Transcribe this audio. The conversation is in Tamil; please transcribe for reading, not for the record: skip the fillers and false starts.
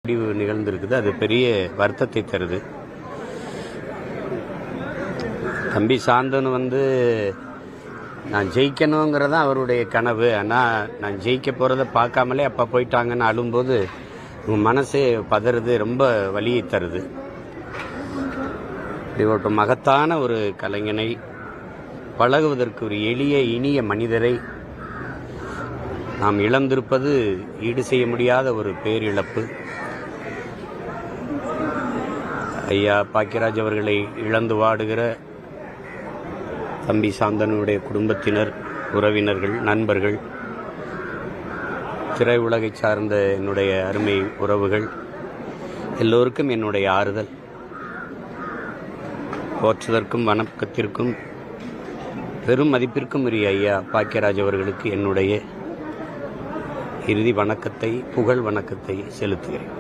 முடிவு நிகழ்ந்திருக்குது. அது பெரிய வருத்தத்தை தருது. தம்பி சாந்தனு நான் ஜெயிக்கணுங்கிறதான் அவருடைய கனவு. ஆனால் நான் ஜெயிக்க போகிறத பார்க்காமலே அப்பா போயிட்டாங்கன்னு அழும்போது உங்கள் மனசே பதறுது, ரொம்ப வலியை தருது. இப்படி ஒரு மகத்தான ஒரு கலைஞனை, பழகுவதற்கு ஒரு எளிய இனிய மனிதரை நாம் இழந்திருப்பது ஈடு செய்ய முடியாத ஒரு பேரிழப்பு. ஐயா பாக்கியராஜ் அவர்களை இழந்து வாடுகிற தம்பி சாந்தனுடைய குடும்பத்தினர், உறவினர்கள், நண்பர்கள், திரையுலகை சார்ந்த என்னுடைய அருமை உறவுகள் எல்லோருக்கும் என்னுடைய ஆறுதல். போற்றுதற்கும் வணக்கத்திற்கும் பெரும் மதிப்பிற்கும் உரிய ஐயா பாக்கியராஜ் அவர்களுக்கு என்னுடைய இறுதி வணக்கத்தை, புகழ் வணக்கத்தை செலுத்துகிறேன்.